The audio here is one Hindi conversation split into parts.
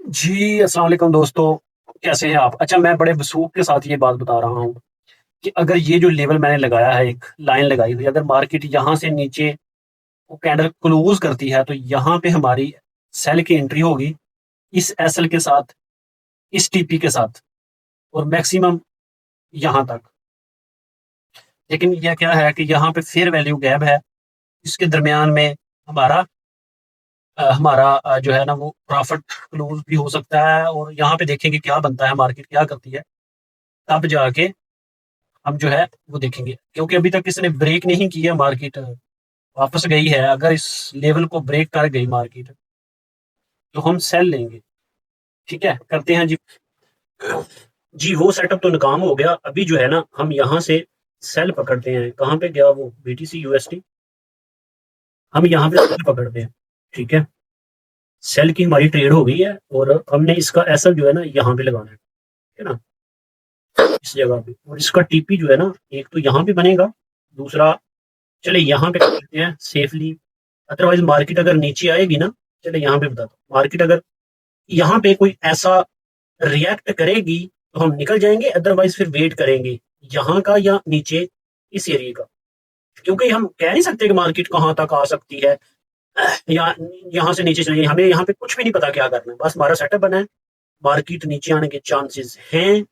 जी, अस्सलाम वालेकुम दोस्तों, कैसे हैं आप? अच्छा, मैं बड़े वसूख के साथ ये बात बता रहा हूँ कि अगर ये जो लेवल मैंने लगाया है, एक लाइन लगाई हुई है, अगर मार्केट यहाँ से नीचे वो कैंडल क्लोज़ करती है, तो यहाँ पे हमारी सेल की एंट्री होगी, इस एसएल के साथ, इस टीपी के साथ और मैक्सिमम यहाँ तक। लेकिन ये क्या है कि यहाँ पे फेयर वैल्यू गैप है, इसके दरमियान में हमारा जो है ना वो प्रॉफिट क्लोज़ भी हो सकता है और यहाँ पे देखेंगे क्या बनता है, मार्केट क्या करती है, तब जाके हम जो है वो देखेंगे, क्योंकि अभी तक इसने ब्रेक नहीं किया, मार्केट वापस गई है। अगर इस लेवल को ब्रेक कर गई मार्केट तो हम सेल लेंगे। ठीक है, करते हैं जी। जी, वो सेटअप तो नाकाम हो गया। अभी जो है ना हम यहाँ से सेल पकड़ते हैं। कहाँ पे गया वो बीटीसी यूएसडी? हम यहाँ पे सेल पकड़ते हैं। ठीक है, सेल की हमारी ट्रेड हो गई है और हमने इसका एसएल जो है ना यहाँ पे लगाना है ना, इस जगह पे। और इसका टीपी जो है ना, एक तो यहाँ पे बनेगा, दूसरा चले यहाँ पे कर लेते हैं सेफली। अदरवाइज मार्केट अगर नीचे आएगी ना, चले यहाँ पे बता दो, मार्केट अगर यहाँ पे कोई ऐसा रिएक्ट करेगी तो हम निकल जाएंगे, अदरवाइज फिर वेट करेंगे यहाँ का या नीचे इस एरिया का, क्योंकि हम कह नहीं सकते कि मार्केट कहाँ तक आ सकती है या यहाँ से नीचे चलेंगे। हमें यहाँ पे कुछ भी नहीं पता क्या करना है, बस हमारा सेटअप बना है। मार्केट नीचे आने के चांसेस हैं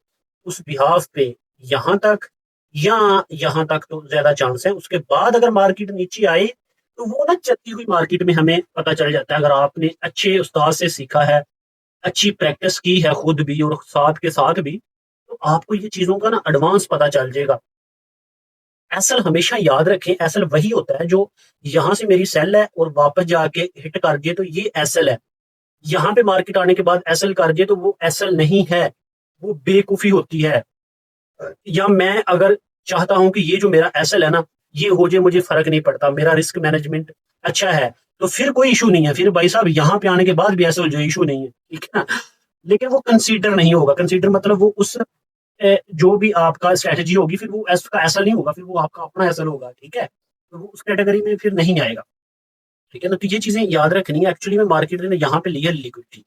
उस बिहाफ पे यहाँ तक, या यहाँ तक तो ज्यादा चांस है। उसके बाद अगर मार्केट नीचे आए तो वो ना चलती हुई मार्केट में हमें पता चल जाता है। अगर आपने अच्छे उस्ताद से सीखा है, अच्छी प्रैक्टिस की है खुद भी और साथ के साथ भी, तो आपको ये चीजों का ना एडवांस पता चल जाएगा। एसल हमेशा याद रखें, एसल वही होता है जो यहाँ से मेरी सेल है और वापस जाके हिट कर दिए तो ये एसल है। यहाँ पे मार्केट आने के बाद एसल कर दिए तो वो एसल नहीं है, वो बेवकूफी होती है। या मैं अगर चाहता हूं कि ये जो मेरा एसएल है ना ये हो जाए, मुझे फर्क नहीं पड़ता, मेरा रिस्क मैनेजमेंट अच्छा है, तो फिर कोई इशू नहीं है। फिर भाई साहब यहाँ पे आने के बाद भी ऐसा हो जाए, इशू नहीं है, ठीक है ना। लेकिन वो कंसीडर नहीं होगा। कंसीडर मतलब वो उस जो भी आपका स्ट्रेटेजी होगी फिर वो उसका एसएल नहीं होगा, फिर वो आपका अपना एसएल होगा। ठीक है, तो वो उस कैटेगरी में फिर नहीं आएगा। ठीक है ना, तो ये चीजें याद रखनी है। एक्चुअली में मार्केट ने यहाँ पे ली है लिक्विडिटी,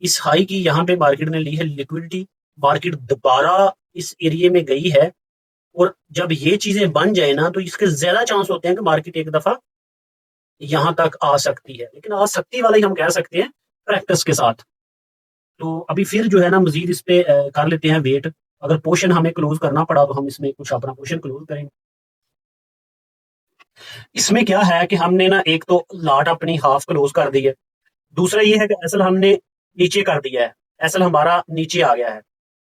इस हाई की यहाँ पे मार्केट ने ली है लिक्विडिटी। मार्केट दोबारा इस एरिया में गई है और जब ये चीजें बन जाए ना तो इसके ज्यादा चांस होते हैं कि मार्केट एक दफा यहाँ तक आ सकती है। लेकिन आ सकती वाला ही हम कह सकते हैं प्रैक्टिस के साथ। तो अभी फिर जो है ना मजीद इस पे कर लेते हैं वेट। अगर पोर्शन हमें क्लोज करना पड़ा तो हम इसमें कुछ अपना पोर्शन क्लोज करेंगे। इसमें क्या है कि हमने ना एक तो लॉट अपनी हाफ क्लोज कर दी है, दूसरा ये है कि असल हमने नीचे कर दिया है, असल हमारा नीचे आ गया है।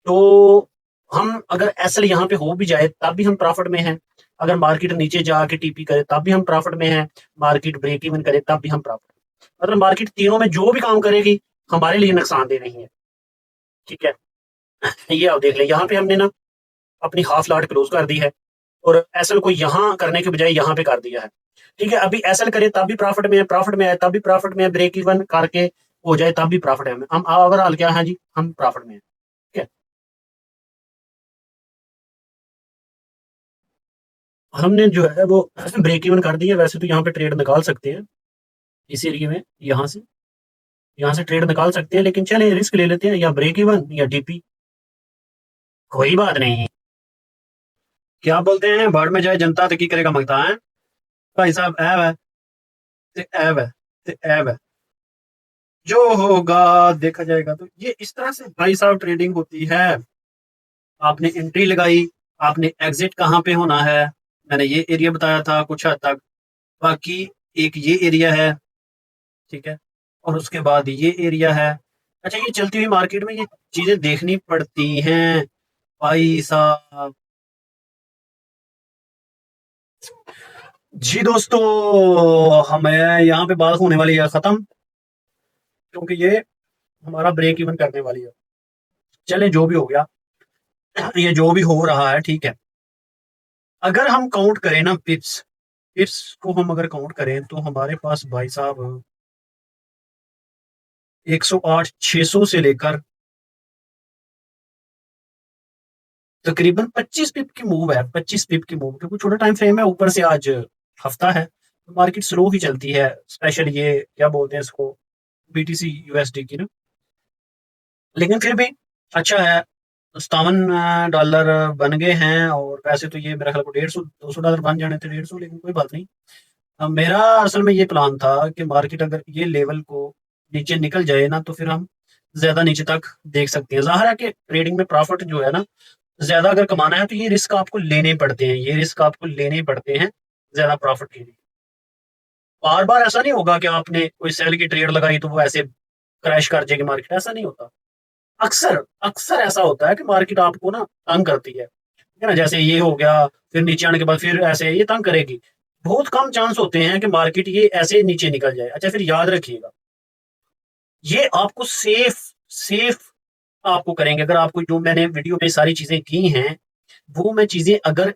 तो हम अगर एसएल यहाँ पे हो भी जाए तब भी हम प्रॉफिट में हैं। अगर मार्केट नीचे जाके टीपी करे तब भी हम प्रॉफिट में हैं। मार्केट ब्रेक इवन करे तब भी हम प्रॉफिट। मतलब मार्केट तीनों में जो भी काम करेगी हमारे लिए नुकसानदेह नहीं है। ठीक है, ये आप देख लें, यहाँ पे हमने ना अपनी हाफ लॉट क्लोज कर दी है और एसएल को यहाँ करने के बजाय यहाँ पे कर दिया है। ठीक है, अभी एसएल करे तब भी प्रॉफिट में है, प्रॉफिट में है तब भी प्रॉफिट में है, ब्रेक इवन करके हो जाए तब भी प्रॉफिट है। हम ओवरऑल क्या है जी, हम प्रॉफिट में है। ठीक है, हमने जो है वो ब्रेक इवन कर दिया। वैसे तो यहाँ पे ट्रेड निकाल सकते हैं इस एरिया में, यहाँ से ट्रेड निकाल सकते हैं, लेकिन चले रिस्क ले लेते हैं, या ब्रेक इवन या टीपी, कोई बात नहीं। क्या बोलते हैं, बाढ़ में जाए जनता तो की करेगा मंगता है। भाई साहब ऐब है, ते ऐब है, ते ऐब है, जो होगा देखा जाएगा। तो ये इस तरह से भाई साहब ट्रेडिंग होती है। आपने एंट्री लगाई, आपने एग्जिट कहाँ पे होना है, मैंने ये एरिया बताया था कुछ हद तक। बाकी एक ये एरिया है, ठीक है, और उसके बाद ये एरिया है। अच्छा, ये चलती हुई मार्केट में ये चीजें देखनी पड़ती हैं भाई साहब। जी दोस्तों, हमें यहाँ पे बात होने वाली है खत्म, क्योंकि ये हमारा ब्रेक इवन करने वाली है। चले जो भी हो गया, ये जो भी हो रहा है ठीक है। अगर हम काउंट करें ना पिप्स, पिप्स को हम अगर काउंट करें तो हमारे पास भाई साहब 108 600 से लेकर तकरीबन 25 पिप की मूव है। 25 पिप की मूव, क्योंकि छोटा टाइम फ्रेम है, ऊपर से आज हफ्ता है तो मार्केट स्लो ही चलती है। स्पेशल ये क्या बोलते हैं इसको, बीटीसी यूएसडी की ना, लेकिन फिर भी अच्छा है, $57 बन गए हैं। और वैसे तो ये मेरा ख्याल को 150-200 डॉलर बन जाने थे, 150, लेकिन कोई बात नहीं। मेरा असल में ये प्लान था कि मार्केट अगर ये लेवल को नीचे निकल जाए ना, तो फिर हम ज्यादा नीचे तक देख सकते हैं। जाहिर है कि ट्रेडिंग में प्रॉफिट जो है ना, ज्यादा अगर कमाना है तो ये रिस्क आपको लेने पड़ते हैं, ये रिस्क आपको लेने पड़ते हैं ज्यादा प्रॉफिट के लिए। बार बार ऐसा नहीं होगा कि आपने कोई सेल की ट्रेड लगाई तो वो ऐसे क्रैश कर जाएगी मार्केट, ऐसा नहीं होता। अक्सर अक्सर ऐसा होता है कि मार्केट आपको ना तंग करती है ना, जैसे ये हो गया, फिर नीचे आने के बाद फिर ऐसे ये तंग करेगी। बहुत कम चांस होते हैं कि मार्केट ये ऐसे नीचे निकल जाए। अच्छा, फिर याद रखिएगा, ये आपको सेफ सेफ आपको करेंगे। अगर आपको जो मैंने वीडियो में सारी चीजें की हैं, वो मैं चीजें अगर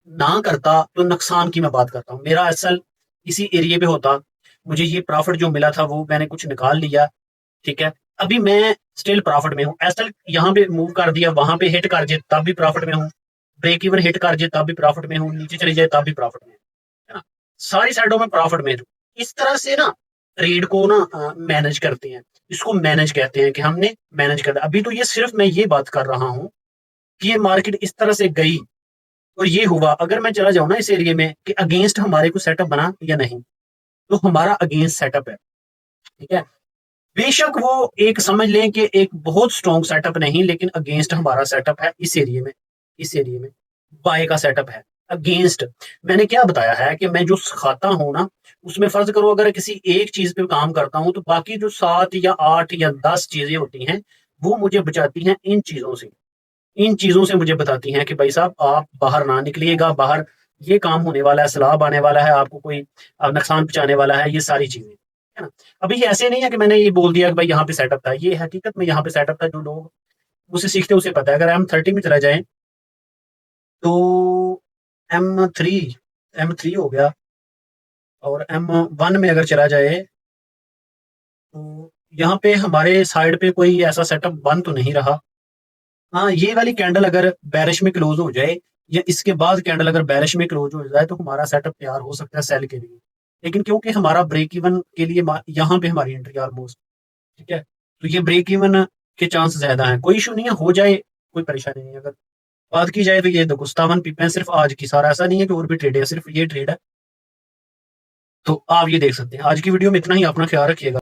ना करता तो नुकसान की मैं बात करता हूँ। मेरा असल इसी एरिया पे होता, मुझे ये प्रॉफिट जो मिला था वो मैंने कुछ निकाल लिया, ठीक है। अभी मैं स्टिल प्रॉफिट में हूँ। एस्टल यहाँ पे मूव कर दिया, वहां पे हिट कर जाए तब भी प्रॉफिट में हूँ, ब्रेक इवन हिट कर जाए तब भी प्रॉफिट में हूँ, नीचे चली जाए तब भी प्रॉफिट में हूँ, है ना। सारी साइडों में प्रॉफिट में हूँ। इस तरह से ना ट्रेड को ना मैनेज करते हैं। इसको मैनेज कहते हैं कि हमने मैनेज कर दिया। अभी तो ये सिर्फ मैं ये बात कर रहा हूँ कि ये मार्केट इस तरह से गई और ये हुआ। अगर मैं चला जाऊँ ना इस एरिया में कि अगेंस्ट हमारे को सेटअप बना या नहीं, तो हमारा अगेंस्ट सेटअप है, ठीक है। बेशक वो एक समझ लें कि एक बहुत स्ट्रॉन्ग सेटअप नहीं, लेकिन अगेंस्ट हमारा सेटअप है इस एरिया में। इस एरिया में बाय का सेटअप है अगेंस्ट। मैंने क्या बताया है कि मैं जो खाता हूं ना, उसमें फर्ज करो अगर किसी एक चीज पे काम करता हूं तो बाकी जो 7 या 8 या 10 चीजें होती हैं, वो मुझे बचाती हैं इन चीजों से। इन चीजों से मुझे बताती हैं कि भाई साहब आप बाहर ना निकलिएगा, बाहर ये काम होने वाला है, सैलाब आने वाला है, आपको कोई नुकसान पहुंचाने वाला है, ये सारी चीजें, है ना। अभी ये ऐसे नहीं है कि मैंने ये बोल दिया कि भाई यहाँ पे सेटअप था, ये हकीकत में यहाँ पे सेटअप था। जो लोग उसे सीखते हैं उसे पता है। अगर M30 में चला जाए तो M3 M3 हो गया, और M1 में अगर चला जाए तो यहाँ पे हमारे साइड पे कोई ऐसा सेटअप बन तो नहीं रहा। हाँ, ये वाली कैंडल अगर बैरिश में क्लोज हो जाए, या इसके बाद कैंडल अगर बैरिश में क्लोज हो जाए, तो हमारा सेटअप तैयार हो सकता है सेल के लिए। लेकिन क्योंकि हमारा ब्रेक इवन के लिए यहाँ पे हमारी एंट्री ऑलमोस्ट, ठीक है, तो ये ब्रेक इवन के चांस ज्यादा है। कोई इशू नहीं है, हो जाए, कोई परेशानी नहीं है। अगर बात की जाए तो ये देखो 57 पिप सिर्फ आज की, सारा ऐसा नहीं है कि और भी ट्रेड है, सिर्फ ये ट्रेड है। तो आप ये देख सकते हैं। आज की वीडियो में इतना ही, अपना ख्याल रखिएगा।